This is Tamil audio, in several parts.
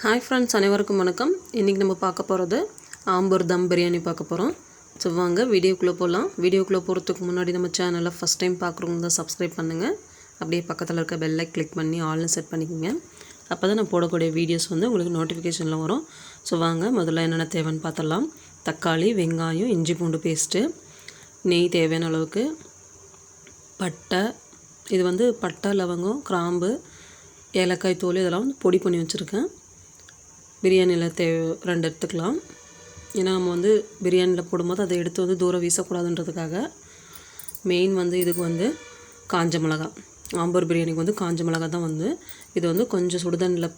ஹாய் ஃப்ரெண்ட்ஸ், அனைவருக்கும் வணக்கம். இன்றைக்கி நம்ம பார்க்க போகிறது ஆம்பூர் தம் பிரியாணி பார்க்க போகிறோம். ஸோ வாங்க வீடியோக்குள்ளே போகலாம். வீடியோக்குள்ளே போகிறதுக்கு முன்னாடி நம்ம சேனலை ஃபஸ்ட் டைம் பார்க்குறவங்க தான் சப்ஸ்கிரைப் பண்ணுங்கள். அப்படியே பக்கத்தில் இருக்க பெல்லை கிளிக் பண்ணி ஆல்னு செட் பண்ணிக்கோங்க. அப்போ தான் நான் போடக்கூடிய வீடியோஸ் வந்து உங்களுக்கு நோட்டிஃபிகேஷனில் வரும். ஸோ வாங்க முதல்ல என்னென்ன தேவைன்னு பார்த்துடலாம். தக்காளி, வெங்காயம், இஞ்சி பூண்டு பேஸ்ட்டு, நெய் தேவையான அளவுக்கு, பட்டை, இது வந்து பட்டை, லவங்கம், கிராம்பு, ஏலக்காய் தூள் இதெல்லாம் வந்து பொடி பண்ணி வச்சுருக்கேன். பிரியாணியில் 2 எடுத்துக்கலாம். ஏன்னா நம்ம வந்து பிரியாணியில் போடும்போது அதை எடுத்து வந்து தூரம் வீசக்கூடாதுன்றதுக்காக. மெயின் வந்து இதுக்கு வந்து காஞ்ச மிளகா, ஆம்பூர் பிரியாணிக்கு வந்து காஞ்ச மிளகா தான் வந்து இது வந்து கொஞ்சம் சுடுதண்ணில்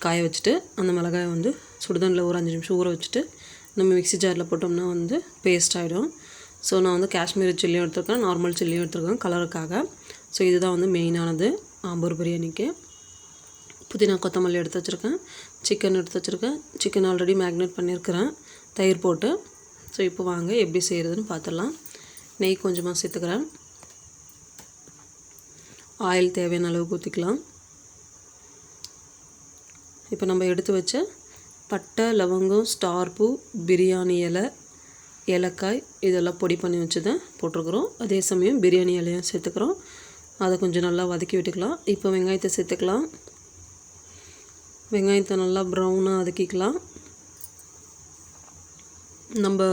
காய வச்சுட்டு அந்த மிளகாயை வந்து சுடுதண்ணில் ஒரு 5 நிமிஷம் ஊற வச்சுட்டு நம்ம மிக்ஸி ஜாரில் போட்டோம்னா வந்து பேஸ்ட் ஆகிடும். ஸோ நான் வந்து காஷ்மீரி சில்லியும் எடுத்துருக்கேன், நார்மல் சில்லியும் எடுத்துருக்கேன் கலருக்காக. ஸோ இதுதான் வந்து மெயினானது ஆம்பூர் பிரியாணிக்கு. புதினா, கொத்தமல்லி எடுத்து வச்சுருக்கேன், சிக்கன் எடுத்து வச்சுருக்கேன். சிக்கன் ஆல்ரெடி மேக்னேட் பண்ணியிருக்கிறேன் தயிர் போட்டு. ஸோ இப்போ வாங்க எப்படி செய்கிறதுன்னு பார்த்துடலாம். நெய் கொஞ்சமாக சேர்த்துக்கிறேன். ஆயில் தேவையான அளவுக்கு ஊற்றிக்கலாம். இப்போ நம்ம எடுத்து வச்ச பட்டை, லவங்கம், ஸ்டார் பூ, பிரியாணி இலை, ஏலக்காய் இதெல்லாம் பொடி பண்ணி வச்சதை போட்டிருக்குறோம். அதே சமயம் பிரியாணி இலையும் சேர்த்துக்கிறோம். அதை கொஞ்சம் நல்லா வதக்கி விட்டுக்கலாம். இப்போ வெங்காயத்தை சேர்த்துக்கலாம். வெங்காயத்தை நல்லா ப்ரௌனாக வதக்கிக்கலாம். நம்ம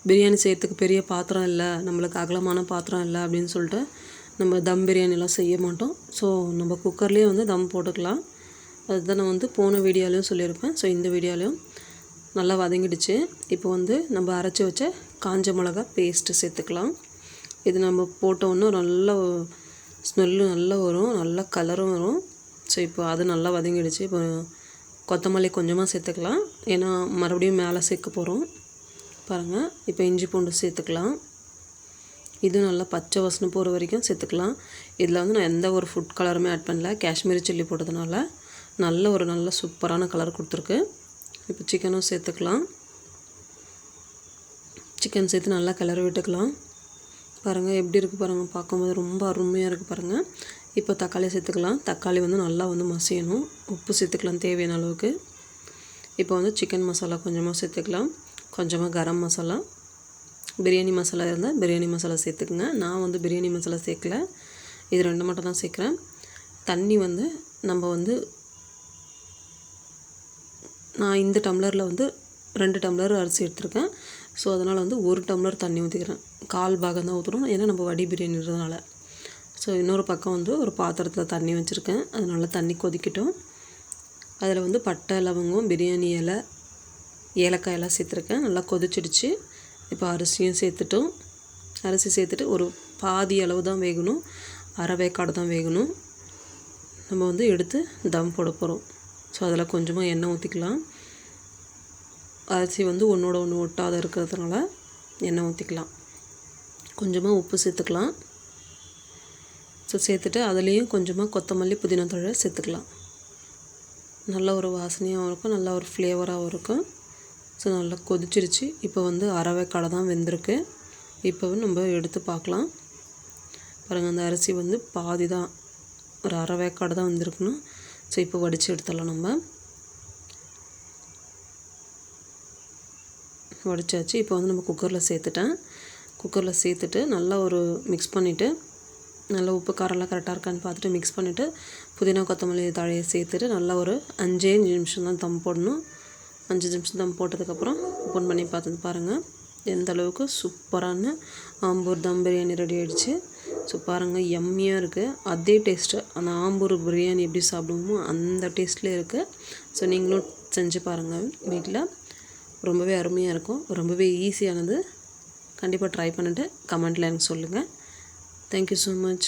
பிரியாணி செய்கிறதுக்கு பெரிய பாத்திரம் இல்லை, நம்மளுக்கு அகலமான பாத்திரம் இல்லை அப்படின்னு சொல்லிட்டு நம்ம தம் பிரியாணிலாம் செய்ய மாட்டோம். ஸோ நம்ம குக்கர்லேயே வந்து தம் போட்டுக்கலாம். அதுதான் நான் வந்து போன வீடியோலையும் சொல்லியிருப்பேன். ஸோ இந்த வீடியோலையும் நல்லா வதங்கிடுச்சு. இப்போ வந்து நம்ம அரைச்சி வச்ச காஞ்ச மிளகா பேஸ்ட்டு சேர்த்துக்கலாம். இது நம்ம போட்டோன்னா நல்ல ஸ்மெல்லும் நல்லா வரும், நல்ல கலரும் வரும். ஸோ இப்போ அது நல்லா வதங்கிடுச்சு. இப்போ கொத்தமல்லி கொஞ்சமாக சேர்த்துக்கலாம், ஏன்னா மறுபடியும் மேலே சேர்க்க போகிறோம் பாருங்கள். இப்போ இஞ்சி பூண்டு சேர்த்துக்கலாம். இது நல்லா பச்சை வாசனை போகிற வரைக்கும் சேர்த்துக்கலாம். இதில் வந்து நான் எந்த ஒரு ஃபுட் கலருமே ஆட் பண்ணல, காஷ்மீரி சில்லி போட்டதுனால நல்ல சூப்பரான கலர் கொடுத்துருக்கு. இப்போ சிக்கனும் சேர்த்துக்கலாம். சிக்கன் சேர்த்து நல்லா கிளறி விட்டுக்கலாம். பாருங்கள் எப்படி இருக்குது பாருங்கள், பார்க்கும்போது ரொம்ப அருமையாக இருக்குது பாருங்கள். இப்போ தக்காளி சேர்த்துக்கலாம். தக்காளி வந்து நல்லா வந்து மசியணும். உப்பு சேர்த்துக்கலாம் தேவையான அளவுக்கு. இப்போ வந்து சிக்கன் மசாலா கொஞ்சமாக சேர்த்துக்கலாம். கொஞ்சமாக கரம் மசாலா, பிரியாணி மசாலா இருந்தால் பிரியாணி மசாலா சேர்த்துக்குங்க. நான் வந்து பிரியாணி மசாலா சேர்க்கல, இது 2 மட்டும் தான் சேர்க்குறேன். தண்ணி வந்து நம்ம வந்து நான் இந்த டம்ளரில் வந்து 2 டம்ளர் அரிசி எடுத்துருக்கேன். ஸோ அதனால் வந்து 1 டம்ளர் தண்ணி ஊற்றிக்கிறேன். 1/4 பாகம் தான் ஊற்றுறோம், ஏன்னா நம்ம வடி பிரியாணின்றதுனால. ஸோ இன்னொரு பக்கம் வந்து ஒரு பாத்திரத்தில் தண்ணி வச்சுருக்கேன். அதனால் தண்ணி கொதிக்கட்டும். அதில் வந்து பட்டை, லவங்கம், பிரியாணி இலை, ஏலக்காய் எல்லாம் சேர்த்துருக்கேன். நல்லா கொதிச்சிடுச்சு. இப்போ அரிசியும் சேர்த்துட்டோம். அரிசி சேர்த்துட்டு ஒரு பாதி அளவு தான் வேகணும், அரை வேக்காடு தான் வேகணும். நம்ம வந்து எடுத்து தம் போட போகிறோம். ஸோ அதில் கொஞ்சமாக எண்ணெய் ஊற்றிக்கலாம். அரிசி வந்து ஒன்றோட ஒன்று ஒட்டாத இருக்கிறதுனால எண்ணெய் ஊற்றிக்கலாம். கொஞ்சமாக உப்பு சேர்த்துக்கலாம். ஸோ சேர்த்துட்டு அதுலேயும் கொஞ்சமாக கொத்தமல்லி, புதினா தழை சேர்த்துக்கலாம். நல்ல ஒரு வாசனையாகவும் இருக்கும், நல்ல ஒரு ஃப்ளேவராகவும் இருக்கும். ஸோ நல்லா கொதிச்சிருச்சு. இப்போ வந்து அரை வேக்காடு தான் வெந்திருக்கு. இப்போ நம்ம எடுத்து பார்க்கலாம். பாருங்கள், அந்த அரிசி வந்து பாதி தான், ஒரு அரை வேக்காடு தான் வந்திருக்கணும். ஸோ இப்போ வடித்து எடுத்துடலாம். நம்ம வடித்தாச்சு. இப்போ வந்து நம்ம குக்கரில் சேர்த்துட்டேன். குக்கரில் சேர்த்துட்டு நல்லா ஒரு மிக்ஸ் பண்ணிவிட்டு, நல்லா உப்பு காரெல்லாம் கரெக்டாக இருக்கான்னு பார்த்துட்டு மிக்ஸ் பண்ணிவிட்டு, புதினா கொத்தமல்லி தழையை சேர்த்துட்டு நல்லா ஒரு 5 நிமிஷம் தான் தம் போடணும். 5 நிமிஷம் தம் போட்டதுக்கப்புறம் ஓப்பன் பண்ணி பார்த்து பாருங்கள் எந்த அளவுக்கு சூப்பரான ஆம்பூர் தம் பிரியாணி ரெடி ஆகிடுச்சு. ஸோ பாருங்கள், எம்மியாக இருக்குது. அதே டேஸ்ட்டு அந்த ஆம்பூர் பிரியாணி எப்படி சாப்பிடுவோமோ அந்த டேஸ்ட்லேயே இருக்குது. ஸோ நீங்களும் செஞ்சு பாருங்கள் வீட்டில், ரொம்பவே அருமையாக இருக்கும். ரொம்பவே ஈஸியானது. கண்டிப்பாக ட்ரை பண்ணிவிட்டு கமெண்ட்டில் எனக்கு சொல்லுங்கள். Thank you so much.